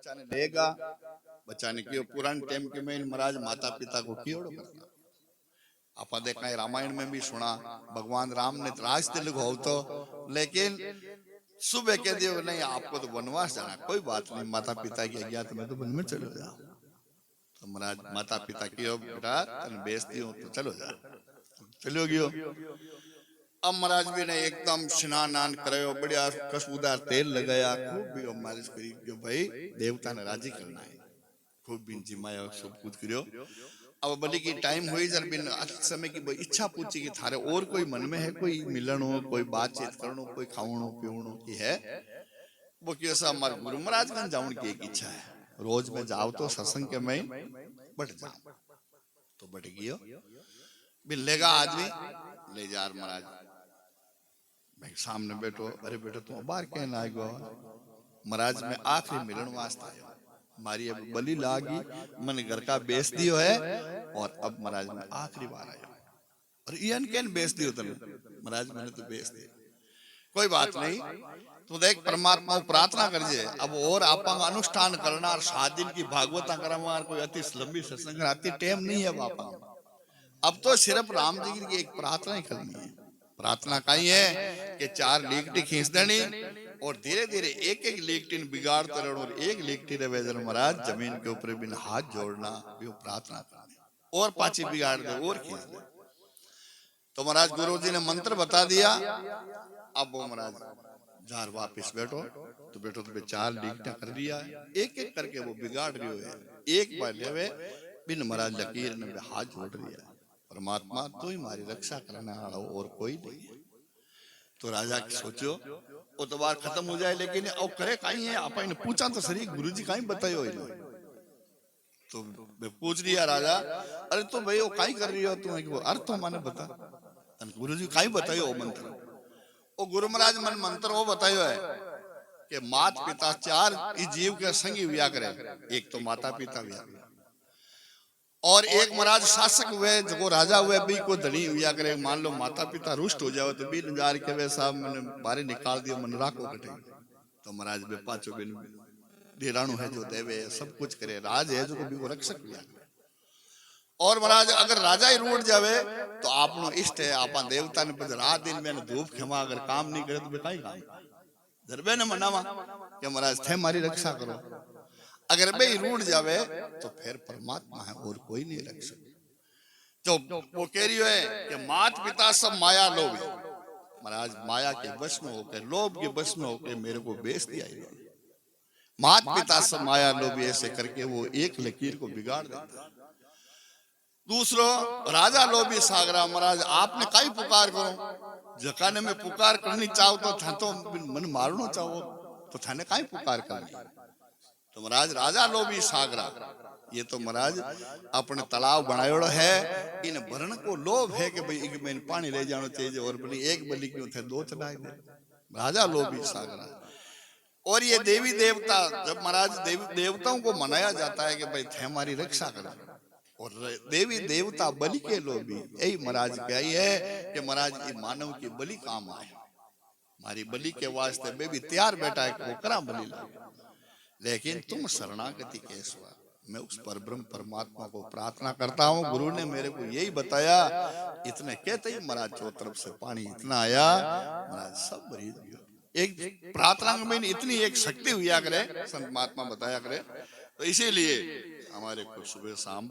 बच्चा ने लेगा, बच्चा ने क्यों पुराने टाइम के में महाराज माता पिता को क्यों करना। आप देखा है रामायण में भी सुना, भगवान राम ने राज तिलक हो तो, लेकिन सुबह कह दियो नहीं आपको तो वनवास जाना, कोई बात नहीं, माता पिता की आज्ञा तो मैं तो वन में चलो जाओ। तो महाराज माता पिता की बेटा तन बेचती हूँ तो चलो जा, चलो गयो। अब महाराज भी ने एकदम स्नान करायो, बढ़िया खुशबूदार तेल लगाया, खूब भी मालिश करी जो भाई देवता ने राजी करना है, खूब बिन जिमाया सब कुछ करियो। अब बलि की टाइम हुई जर बिन समय की इच्छा पूछी कि थारे और कोई मन में है, कोई मिलन हो, कोई बातचीत करनो, कोई खावणो पीवणो की है। वो क्यों सा हमारे गुरु महाराज कन जाऊन की एक इच्छा है, रोज में जाओ तो सत्संग के में बढ़ जाओ। तो बढ़ गयो बिन लेगा आदमी ले जा महाराज मैं सामने बैठो, अरे बेटो तुम बाहर कहना आएगो, महाराज में आखिरी मिलन वास्ते आयो, मारी अब बलि लागी, मन घर का बेच दियो है और अब महाराज में आखिरी बार आयो। और इयन कैन बेच दियो तुम, महाराज मैंने तो बेच दिया, कोई बात नहीं, तू देख परमात्मा को प्रार्थना करजे। अब और आपा अनुष्ठान करना 7 दिन की भागवता करना कोई अति लंबी सत्संग आती टाइम नहीं है बापा, अब तो सिर्फ राम जी की एक प्रार्थना ही करनी है। प्रार्थना कहीं है कि 4 लीकटी खींच देनी और धीरे धीरे एक एक लीकटी बिगाड़ते रहना, और एक लीकटी रहे जन महाराज जमीन के ऊपर बिन हाथ जोड़ना, वो प्रार्थना करनी, और पाची बिगाड़ दे और खींच दे। तो महाराज गुरु जी ने मंत्र बता दिया। अब वो महाराज जार वापिस बैठो, तो बैठो तो 4 लीकटा कर दिया, एक एक करके वो बिगाड़ रही है, एक बार ले बिन महाराज लकीर ने हाथ जोड़ दिया, परमात्मा तू ही हमारी रक्षा करने वाला और कोई नहीं है। तो राजा सोचो वो तो बार खत्म हो जाए, लेकिन अब करे कहीं है, आप पूछा तो सही गुरु जी कहीं बतायो, तो पूछ लिया राजा, अरे तो भाई वो कहीं कर रही हो तुम, अर्थ तो माने बता। गुरु जी कहीं बतायो वो मंत्र, वो गुरु महाराज मन मंत्र वो बतायो है कि मात पिता 4 इस जीव के संगी हुआ करे, एक तो माता पिता हुआ और एक महाराज शासक हुए जो राजा हुए भी को धनी हुआ करे। मान लो माता पिता रुष्ट हो जाओ तो भी नजार के वे साहब मैंने बारे निकाल दियो, मन राखो कटे, तो महाराज बे पांचों बिन डेराणु है जो देवे सब कुछ करे, राज है जो भी वो रक्षक हुआ। और महाराज अगर राजा ही रूठ जावे तो आपनो इष्ट है, आपा देवता ने पर रात दिन मैंने धूप खिमा अगर काम नहीं करे तो बे काई काम धरबे ने मनावा कि महाराज थे हमारी रक्षा करो। अगर भाई रूठ जावे तो फिर परमात्मा है और कोई नहीं रख सकता। तो वो कह रही है कि मात पिता सब माया लोभ, महाराज माया के वश में होकर, लोभ के वश में होकर मेरे को बेच दिया। मात पिता सब माया लोभ, ऐसे करके वो एक लकीर को बिगाड़ देता। दूसरो राजा लोभी सागरा, महाराज आपने कई पुकार करो, जकाने में पुकार करनी चाहो तो था तो मन मारनो चाहो तो थाने कई पुकार करनी। तो महाराज राजा लोभी सागरा, ये तो महाराज अपने तालाब बनायोड़ो है, इन भरण को लोभ है कि भाई एक महीने पानी ले जाना चाहिए, और बली एक बलि क्यों थे 2 चढ़ाए दे, राजा लोभी सागरा। और ये देवी देवता, जब महाराज देवी देवताओं को मनाया जाता है कि भाई थे हमारी रक्षा करें, और देवी देवता बलि के लोभी, यही महाराज क्या है कि महाराज ये मानव की बलि काम आए, हमारी बलि के वास्ते बेबी तैयार बैठा है वो करा बलि लाओ, लेकिन तुम शरणागति केशवा। मैं उस परब्रह्म परमात्मा को प्रार्थना करता हूँ, गुरु ने मेरे को यही बताया। इतने कहते ही महाराज चौ तरफ से पानी इतना आया, महाराज सब मरीज गयो। एक प्रार्थना में इतनी एक शक्ति हुआ करे, संत महात्मा बताया करे, तो इसीलिए हमारे को सुबह शाम